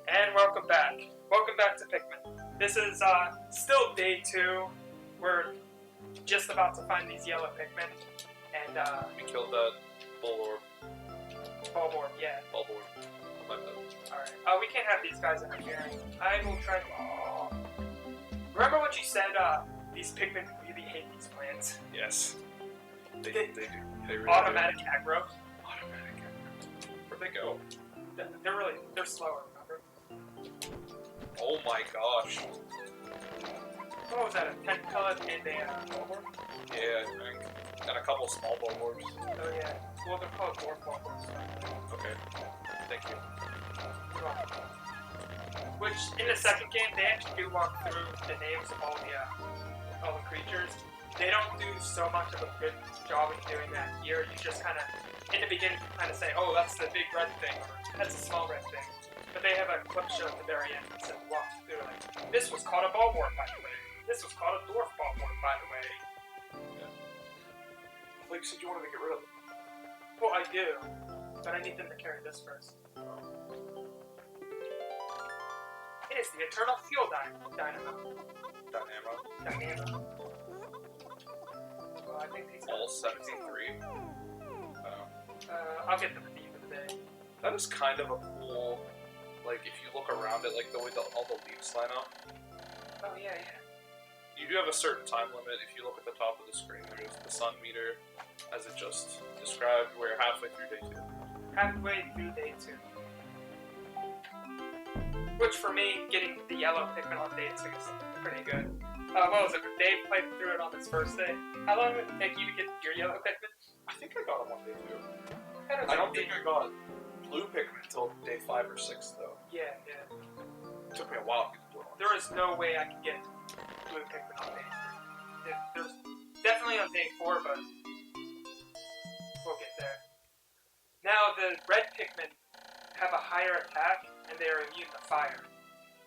And welcome back. Welcome back to Pikmin. This is still day 2. We're just about to find these yellow Pikmin. And we killed that bull orb. Bulborb, yeah. Bulborb. Alright. We can't have these guys interfering. I will try to... Remember what you said, these Pikmin really hate these plants? Yes. They do. They really automatic aggro. Automatic aggro. Where'd they go? They're slower, remember? Oh my gosh. What was that, a 10 pellet and a Bulborb? Yeah, I think. And a couple small Bulborbs. Oh yeah. Well, they're called dwarf Bulborbs. Okay. Thank you. Which, in the second game, they actually do walk through the names of all the creatures. They don't do so much of a good job in doing that here. You just kind of, in the beginning, you kind of say, oh, that's the big red thing, or that's a small red thing. But they have a clip show at the very end that says, walk through, like, this was called a Bulborb, by the way. This was called a dwarf Bulborb, by the way. Yeah. Like you said you wanted to get rid of them. Well, I do. But I need them to carry this first. It is the Eternal Fuel Dynamo. Well, I think these all 73. I'll get them at the end of the day. That is kind of a cool, like, if you look around it, like the way all the leaves line up. Oh, yeah. You do have a certain time limit. If you look at the top of the screen, there's the sun meter, as it just described. We're halfway through day 2. Halfway through day 2. Which, for me, getting the yellow Pikmin on day 2 is pretty good. What was it? Dave played through it on his first day. How long did it take you to get your yellow Pikmin? I think I got them on day 2. I don't think I got blue Pikmin until day 5 or 6, though. Yeah. It took me a while to get the blue one. There is no way I can get blue Pikmin on day 3. There's definitely on day 4, but we'll get there. Now, the red Pikmin have a higher attack, and they are immune to fire.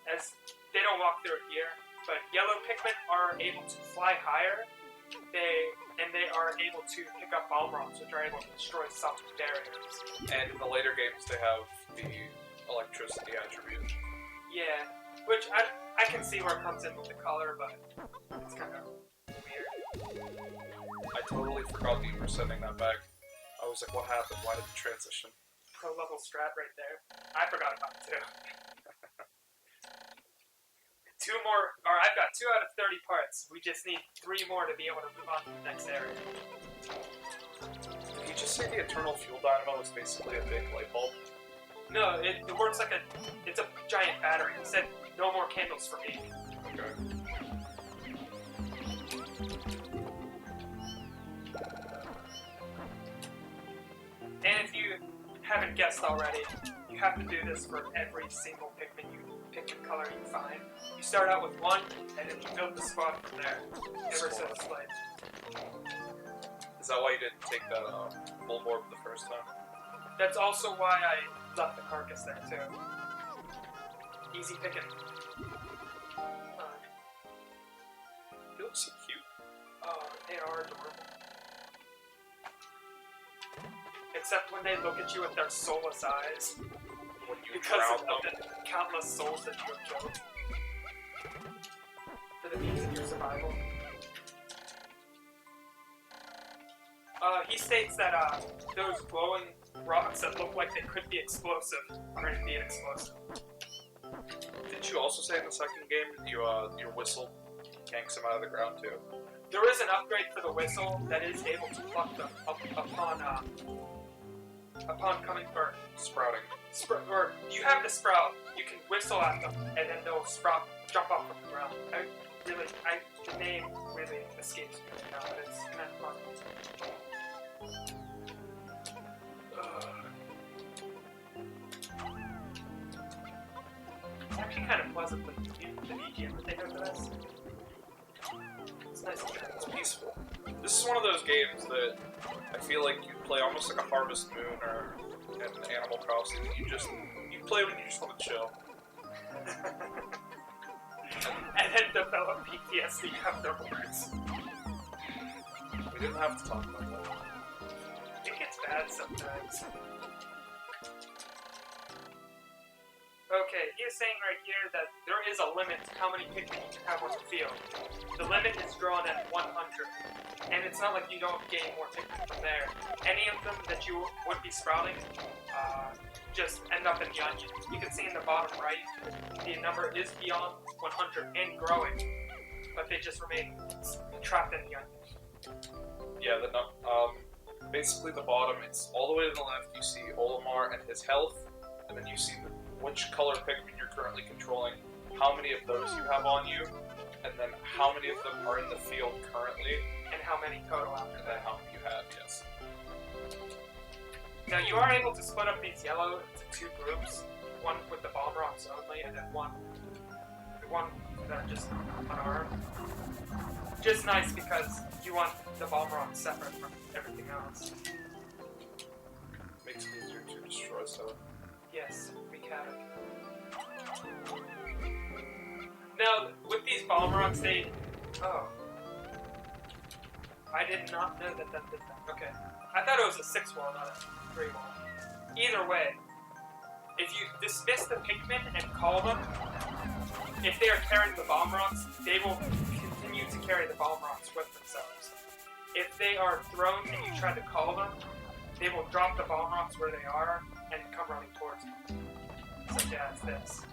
As they don't walk through it here, but yellow Pikmin are able to fly higher, and they are able to pick up bomb rocks, which are able to destroy some barriers. And in the later games, they have the electricity attribute. Yeah, which I can see where it comes in with the color, but it's kind of weird. I totally forgot that you were sending that back. I was like, what happened? Why did it transition? Pro level strat right there. I forgot about it too. 2 more, or I've got 2 out of 30 parts. We just need 3 more to be able to move on to the next area. Did he just say the Eternal Fuel Dynamo is basically a big light bulb? No, it works like it's a giant battery. He said, no more candles for me. Okay. And if you haven't guessed already, you have to do this for every single Pikmin color you find. You start out with 1, and then you build the squad from there. Ever so slightly. Is that why you didn't take that Bulborb the first time? That's also why I left the carcass there too. Easy picking. He looks so cute. They are adorable. Except when they look at you with their soulless eyes. When you because drown of them. the countless souls that you have killed. For the means of your survival. He states that those glowing rocks that look like they could be explosive are indeed explosive. Didn't you also say in the second game that your whistle yanks them out of the ground too? There is an upgrade for the whistle that is able to pluck them upon coming for Sprouting. or you have the sprout, you can whistle at them, and then they'll jump up from the ground. The name really escapes me right now, but it's kind of fun. It's actually kind of pleasant, the BGM that they have for this. It's nice and It's peaceful. This is one of those games that I feel like you play almost like a Harvest Moon or an Animal Crossing. You play when you just want to chill. and then develop PTSD afterwards. We didn't have to talk about that. It gets bad sometimes. Okay, is saying right here that there is a limit to how many Pikmin you can have on the field. The limit is drawn at 100, and it's not like you don't gain more Pikmin from there. Any of them that you would be sprouting just end up in the onion. You can see in the bottom right, the number is beyond 100 and growing, but they just remain trapped in the onion. Yeah, basically the bottom, it's all the way to the left, you see Olimar and his health, and then you see which color Pikmin you're currently controlling, how many of those you have on you, and then how many of them are in the field currently, and how many total after and then that. how many you have, yes. Now you are able to split up these yellow into two groups, one with the bomb rocks only, and then one that are just unarmed. Just nice because you want the bomb rocks separate from everything else. Makes it easier to destroy stuff. Yes, wreak havoc. Now, with these bomb rocks, they... Oh. I did not know that did that. Okay. I thought it was a 6-wall, not a 3-wall. Either way, if you dismiss the Pikmin and call them, if they are carrying the bomb rocks, they will continue to carry the bomb rocks with themselves. If they are thrown and you try to call them, they will drop the bomb rocks where they are and come running towards you. Such as this.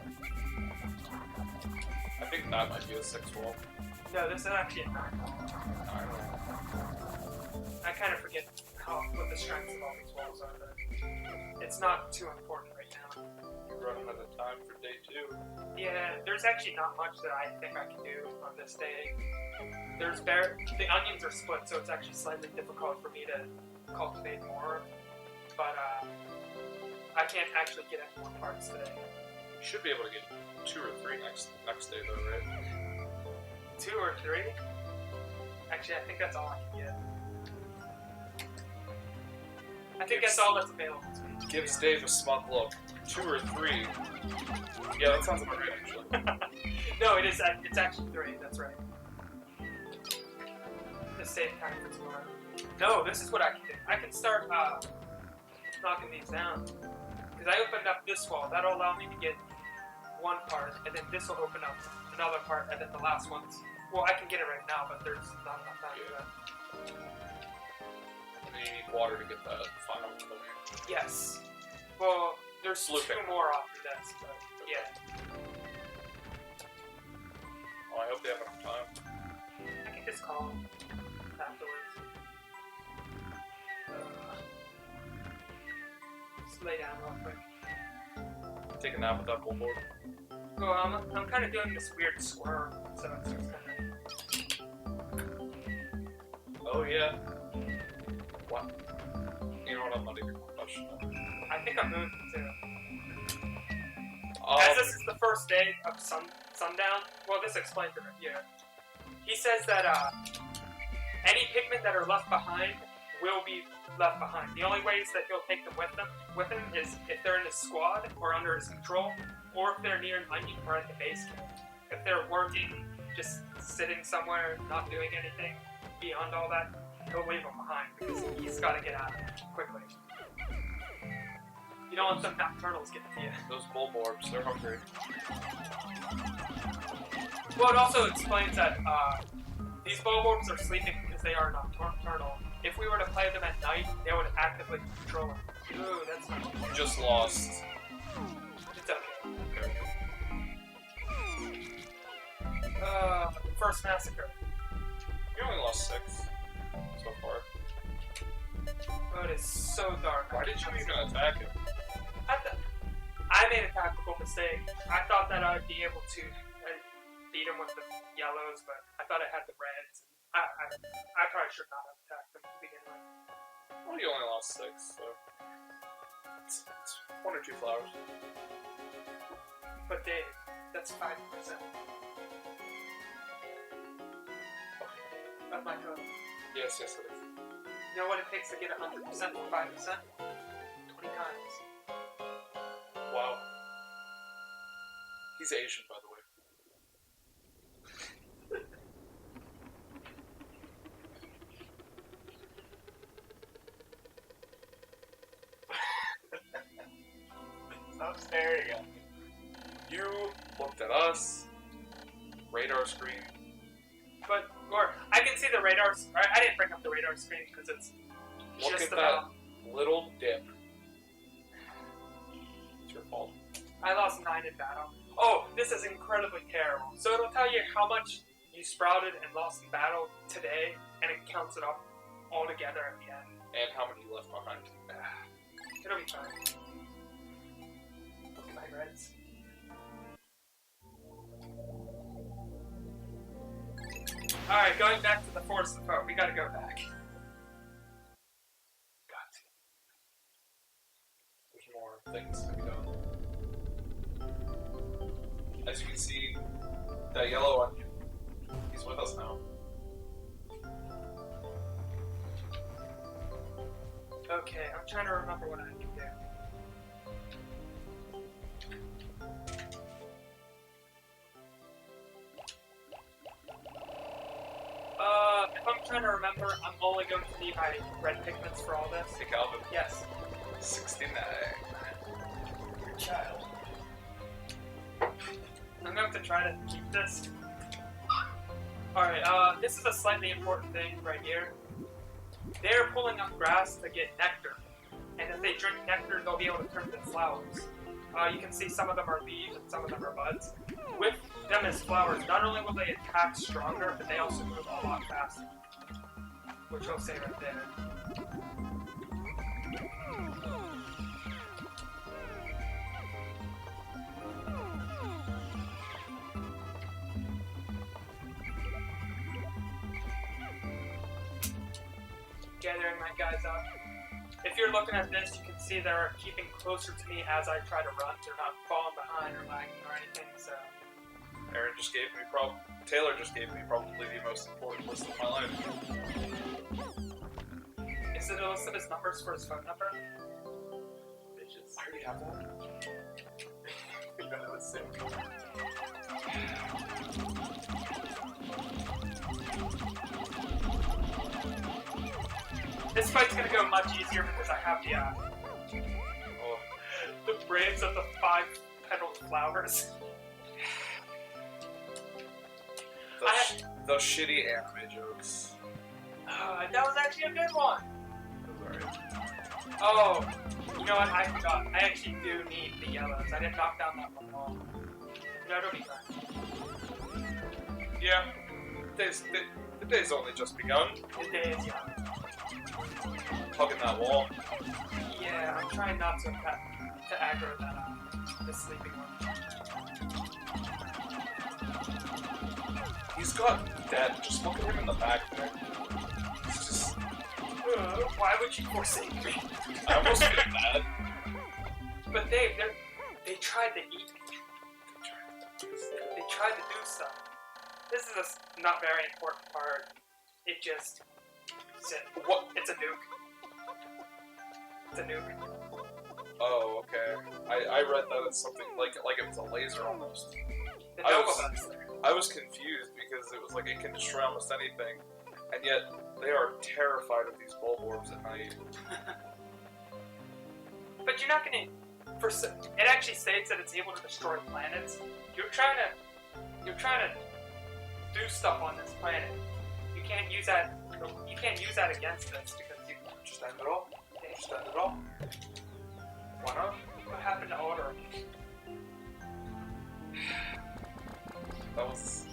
I think that might be a 6-wall. No, this is actually a 9-wall. I kind of forget what the strengths of all these walls are, but it's not too important right now. You're running out of time for day 2. Yeah, there's actually not much that I think I can do on this day. The onions are split, so it's actually slightly difficult for me to cultivate more, but I can't actually get any more parts today. You should be able to get 2 or 3 next day though, right? 2 or 3? Actually, I think that's all I can get. I think that's all that's available to me. Gives Dave a smug look. 2 or 3. Yeah, that sounds about right, actually. No, it's actually 3, that's right. Just save time for tomorrow. No, this is what I can do. I can start knocking these down. Because I opened up this wall, that'll allow me to get one part, and then this will open up another part, and then the last one's... Well, I can get it right now, but there's not enough time to do that. And then you need water to get that final one. Yes. Well, there's Slooping. 2 more after this, but yeah. Oh, I hope they have enough time. I can just call them afterwards. Just lay down real quick. Take a nap with that bullboard. Well, I'm kind of doing this weird squirm, so it's just kind Oh yeah. What? You know what? I'm not even professional. of... I think I'm moving too. As this is the first day of sundown, well, this explains it right here. He says that any Pikmin that are left behind will be left behind. The only ways that he'll take them with him is if they're in his squad or under his control, or if they're near an onion or at the base camp. If they're working, just sitting somewhere, not doing anything beyond all that, he'll leave them behind because he's got to get out of it quickly. You don't want them nocturnals getting to you. Those bulborbs, they're hungry. Well, it also explains that these bulborbs are sleeping because they are nocturnal. If we were to play them at night, they would actively control them. Ooh, that's not good. You just lost. It's okay. First massacre. You only lost 6 so far. Oh, it is so dark. Why did you even attack him? I made a tactical mistake. I thought that I would be able to beat him with the yellows, but I thought I had the reds. I probably should not have attacked them to begin with. Well, you only lost 6, so... It's 1 or 2 flowers. But Dave, that's 5%. Of my total. Yes, it is. You know what it takes to get 100% for 5%? 20 times. Wow. He's Asian, by the way. Stop staring at me. you, looked at us, radar screen. But, or, I can see the radar, I didn't bring up the radar screen because it's Look just at about, that little dip. It's your fault. I lost 9 in battle. Oh, this is incredibly terrible. So it'll tell you how much you sprouted and lost in battle today, and it counts it up all together at the end. And how many you left behind. It'll be fine. Look at my reds. Alright, going back to the Forest of Hope. We gotta go back. Got to. There's more things to be done. As you can see, that yellow onion, he's with us now. Okay, I'm trying to remember what I can do. If I'm trying to remember, I'm only going to need my red pigments for all this. Hey Calvin. Yes. 69. Your child. I'm going to try to keep this. Alright, this is a slightly important thing right here. They're pulling up grass to get nectar. And if they drink nectar, they'll be able to turn into flowers. You can see some of them are leaves and some of them are buds. With them as flowers, not only will they attack stronger, but they also move a lot faster. Which I'll say right there. Gathering my guys up. If you're looking at this, you can see they're keeping closer to me as I try to run. They're not falling behind or lagging or anything, so... Aaron just gave me Taylor just gave me probably the most important list of my life. Is it a list of his numbers for his phone number? Bitches. I already have that. You know, that was sick. This fight's gonna go much easier because I have the brains of the 5-petaled flowers. The shitty anime jokes. That was actually a good one. Alright. Oh, you know what? I forgot. I actually do need the yellows. I didn't knock down that one wall. No, it'll be fine. Yeah. The day's only just begun. The day is young. Hugging that wall. Yeah, I'm trying not to aggro that the sleeping one. He's got dead. Just look at him in the back there. He's just... Why would you forsake me? I almost feel bad. But they tried to eat me. They tried to do stuff. This is a not very important part. It just... What? It's a nuke. It's a nuke. Oh, okay. I read that it's something like it was a laser almost. The I Nova was- But's there. I was confused because it was like it can destroy almost anything, and yet they are terrified of these bulb orbs at night. But you're not gonna... It actually states that it's able to destroy planets. You're trying to do stuff on this planet. You can't use that against this because you... Just end it all. Just end it all. Why not? What happened to Order? That was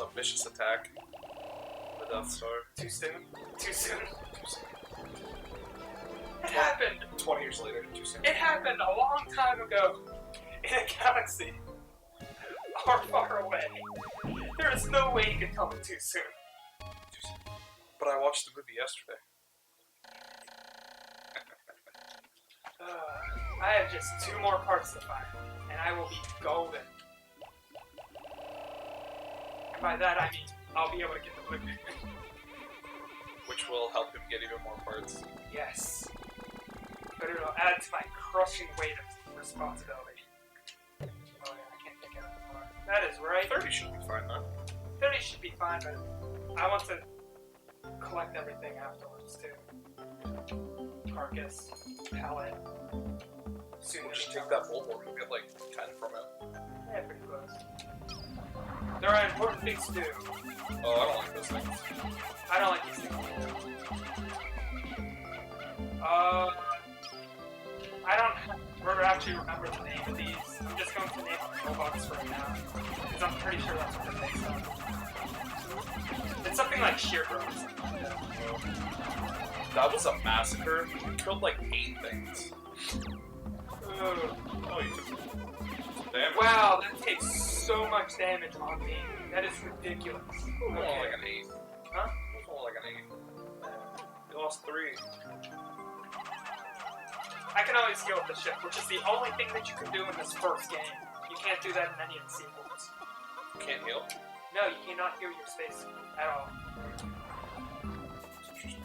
a vicious attack. The Death Star. Too soon? Too soon? Too soon. It happened! 20 years later, too soon. It happened a long time ago in a galaxy far, far away. There is no way you could tell me too soon. Too soon. But I watched the movie yesterday. I have just 2 more parts to find, and I will be golden. And by that I mean, I'll be able to get the blue Pikmin. Which will help him get even more parts. Yes. But it'll add to my crushing weight of responsibility. Oh yeah, I can't think of it anymore. That is right. 30 should be fine though. 30 should be fine, but I want to collect everything afterwards too. Carcass, pallet, We'll just take that bulb orb and get like 10 from it. Yeah, pretty close. There are important things to do. Oh, I don't like those things. I don't like these things. I don't actually remember the name of these. I'm just going to name them Robux right now. Because I'm pretty sure that's what they're based on. It's something like Sheargrow or something like that. That was a massacre. You killed like 8 things. Ugh. Oh, you took some damage. Wow, that takes so much damage on me. That is ridiculous. More like an 8. Huh? More like an 8. You lost 3. I can always heal with the ship, which is the only thing that you can do in this first game. You can't do that in any of the sequels. You can't heal? No, you cannot heal your space at all. That's interesting.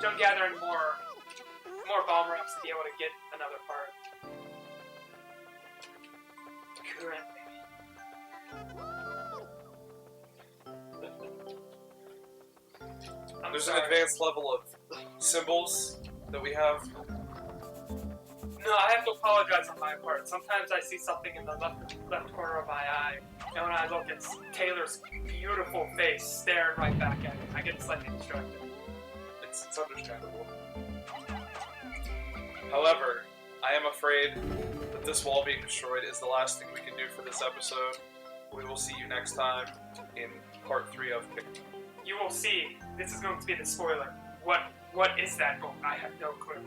Don't gather any more bomb reps to be able to get another part. Currently. There's an advanced level of symbols that we have. No, I have to apologize on my part. Sometimes I see something in the left corner of my eye, and when I look, it's Taylor's beautiful face staring right back at me. I get slightly distracted. It's understandable. However, I am afraid that this wall being destroyed is the last thing we can do for this episode. We will see you next time in part 3 of Pikmin. You will see. This is going to be the spoiler. What is that? Oh, I have no clue.